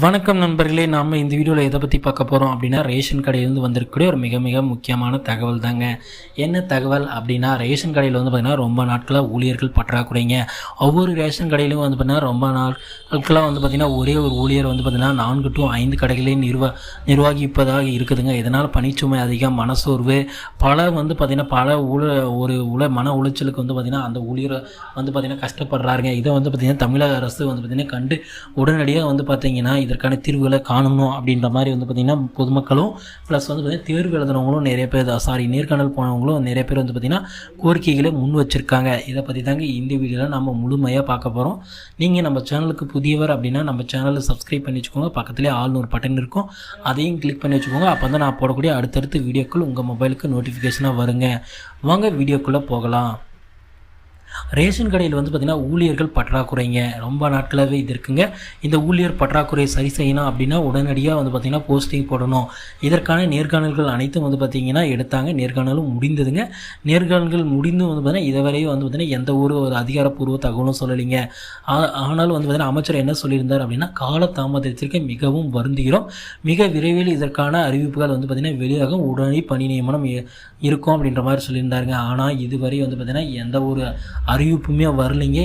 வணக்கம் நண்பர்களே, நாம் இந்த வீடியோவில் எதை பற்றி பார்க்க போகிறோம் அப்படின்னா, ரேஷன் கடையிலேருந்து வந்திருக்கக்கூடிய ஒரு மிக மிக முக்கியமான தகவல் தாங்க. என்ன தகவல் அப்படின்னா, ரேஷன் கடையில் வந்து பார்த்திங்கன்னா ரொம்ப நாட்களாக ஊழியர்கள் பற்றாக்குறைங்க. ஒவ்வொரு ரேஷன் கடையிலும் வந்து பார்த்திங்கன்னா ரொம்ப நாட்களாக வந்து பார்த்திங்கன்னா ஒரே ஒரு ஊழியர் வந்து பார்த்திங்கன்னா 4 to 5 கடைகளையும் நிர்வகிப்பதாக இருக்குதுங்க. இதனால் பணிச்சுமை அதிகம், மனசோர்வு, பல வந்து பார்த்திங்கன்னா மன உளைச்சலுக்கு வந்து பார்த்திங்கன்னா அந்த ஊழியர் வந்து பார்த்திங்கன்னா கஷ்டப்படுறாருங்க. இதை வந்து பார்த்திங்கன்னா தமிழக அரசு வந்து பார்த்திங்கன்னா கண்டு உடனடியாக வந்து பார்த்திங்கன்னா இதற்கான தீர்வுகளை காணணும் அப்படின்ற மாதிரி வந்து பார்த்திங்கன்னா பொதுமக்களும் ப்ளஸ் வந்து பார்த்திங்கன்னா தேர்வு எழுதுனவங்களும் நிறைய பேர் நேர்காணல் போனவங்களும் நிறைய பேர் வந்து பார்த்திங்கன்னா கோரிக்கைகளை முன் வச்சுருக்காங்க. இதை பற்றி தாங்க இந்த வீடியோவில் நம்ம முழுமையாக பார்க்க போகிறோம். நீங்கள் நம்ம சேனலுக்கு புதியவர் அப்படின்னா நம்ம சேனலை சப்ஸ்கிரைப் பண்ணி வச்சுக்கோங்க. பக்கத்துலேயே ஆல்னு ஒரு பட்டன் இருக்கும், அதையும் கிளிக் பண்ணி வச்சுக்கோங்க. அப்போ தான் நான் போடக்கூடிய அடுத்தடுத்து வீடியோக்கள் உங்கள் மொபைலுக்கு நோட்டிஃபிகேஷனாக வருங்க. வாங்க வீடியோக்குள்ளே போகலாம். ரேஷன் கடையில் வந்து பார்த்திங்கன்னா ஊழியர்கள் பற்றாக்குறைங்க. ரொம்ப நாட்களாகவே இது இருக்குங்க. இந்த ஊழியர் பற்றாக்குறையை சரி செய்யணும் அப்படின்னா உடனடியாக வந்து பார்த்திங்கன்னா போஸ்டிங் போடணும். இதற்கான நேர்காணல்கள் அனைத்தும் வந்து பார்த்திங்கன்னா எடுத்தாங்க. நேர்காணலும் முடிந்ததுங்க. நேர்காணல்கள் முடிந்து வந்து பார்த்திங்கன்னா இதுவரையும் வந்து பார்த்திங்கன்னா எந்த ஒரு அதிகாரப்பூர்வ தகவலும் சொல்லலைங்க. ஆனாலும் வந்து பார்த்திங்கன்னா அமைச்சர் என்ன சொல்லியிருந்தார் அப்படின்னா, கால தாமதத்திற்கு மிகவும் வருந்துகிறோம், மிக விரைவில் இதற்கான அறிவிப்புகள் வந்து பார்த்திங்கன்னா வெளியாகும், உடனடி பணி நியமனம் இருக்கும் அப்படின்ற மாதிரி சொல்லியிருந்தாருங்க. ஆனால் இதுவரை வந்து பார்த்திங்கன்னா எந்த ஒரு அறிவிப்புமே வரலைங்க.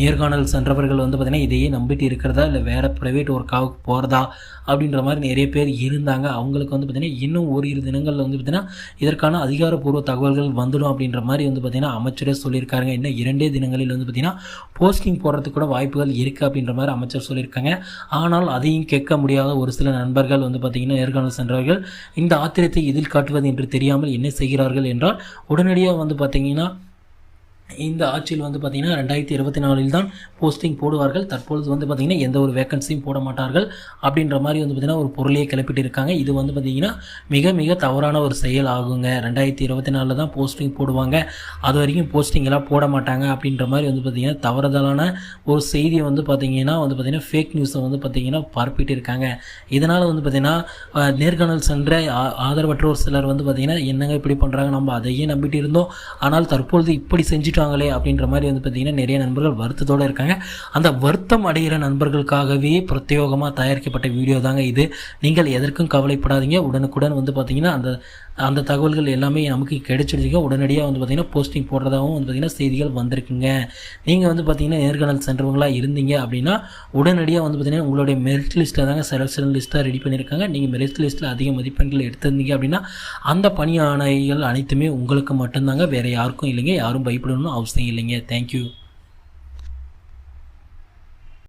நேர்காணல் சென்றவர்கள் வந்து பார்த்திங்கன்னா இதையே நம்பிட்டு இருக்கிறதா இல்லை வேறு ப்ரைவேட் ஒர்க்காவுக்கு போகிறதா அப்படின்ற மாதிரி நிறைய பேர் இருந்தாங்க. அவங்களுக்கு வந்து பார்த்திங்கன்னா இன்னும் ஓரிரு தினங்களில் வந்து பார்த்திங்கன்னா இதற்கான அதிகாரப்பூர்வ தகவல்கள் வந்துடும் அப்படின்ற மாதிரி வந்து பார்த்திங்கன்னா அமைச்சரே சொல்லியிருக்காங்க. இன்னும் 2 தினங்களில் வந்து பார்த்திங்கன்னா போஸ்டிங் போடுறதுக்கு கூட வாய்ப்புகள் இருக்குது அப்படின்ற மாதிரி அமைச்சர் சொல்லியிருக்காங்க. ஆனால் அதையும் கேட்க முடியாத ஒரு சில நண்பர்கள் வந்து பார்த்திங்கன்னா நேர்காணல் சென்றவர்கள் இந்த ஆத்திரத்தை எதில் காட்டுவது என்று தெரியாமல் என்ன செய்கிறார்கள் என்றால், உடனடியாக வந்து பார்த்திங்கன்னா இந்த ஆட்சியில் வந்து பார்த்திங்கன்னா 2024 தான் போஸ்டிங் போடுவார்கள். தற்பொழுது வந்து பார்த்திங்கன்னா எந்த ஒரு வேக்கன்சியும் போட மாட்டார்கள் அப்படின்ற மாதிரி வந்து பார்த்திங்கன்னா ஒரு பொருளையே கிளப்பிட்டு இருக்காங்க. இது வந்து பார்த்திங்கன்னா மிக மிக தவறான ஒரு செயல் ஆகுங்க. 2024 தான் போஸ்டிங் போடுவாங்க, அது வரைக்கும் போஸ்டிங் எல்லாம் போட மாட்டாங்க அப்படின்ற மாதிரி வந்து பார்த்திங்கன்னா தவறுதலான ஒரு செய்தியை வந்து பார்த்திங்கன்னா ஃபேக் நியூஸை வந்து பார்த்திங்கன்னா பரப்பிட்டு இருக்காங்க. இதனால் வந்து பார்த்திங்கன்னா நேர்காணல் சென்ற ஆதரவற்றோர் சிலர் வந்து பார்த்திங்கன்னா என்னங்க இப்படி பண்ணுறாங்க, நம்ம அதையே நம்பிட்டு இருந்தோம், ஆனால் தற்பொழுது இப்படி செஞ்சுட்டாங்களே அப்படின்ற மாதிரி வந்து பார்த்திங்கன்னா நிறைய நண்பர்கள் வருத்தத்தோடு இருக்காங்க. அந்த வருத்தம் அடைகிற நண்பர்களுக்காகவே பிரத்யேகமாக தயாரிக்கப்பட்ட வீடியோ தாங்க இது. நீங்கள் எதற்கும் கவலைப்படாதீங்க. உடனுக்குடன் வந்து பார்த்திங்கன்னா அந்த தகவல்கள் எல்லாமே நமக்கு கிடைச்சிடுச்சுங்க. உடனடியாக வந்து பார்த்திங்கன்னா போஸ்டிங் போடுறதாகவும் வந்து பார்த்திங்கன்னா செய்திகள் வந்திருக்குங்க. நீங்கள் வந்து பார்த்திங்கன்னா நேர்காணல் சென்றவங்களாக இருந்தீங்க அப்படின்னா உடனடியாக வந்து பார்த்திங்கன்னா உங்களுடைய மெரிட் லிஸ்ட்டில் தாங்க செலக்ஷன் லிஸ்ட்டாக ரெடி பண்ணியிருக்காங்க. நீங்கள் மெரிட் லிஸ்ட்டில் அதிக மதிப்பெண்கள் எடுத்திருந்தீங்க அப்படின்னா அந்த பணி ஆணைகள் அனைத்துமே உங்களுக்கு மட்டும்தாங்க, வேறு யாருக்கும் இல்லைங்க. யாரும் பயப்படணும்னு அவசியம் இல்லைங்க. தேங்க்யூ.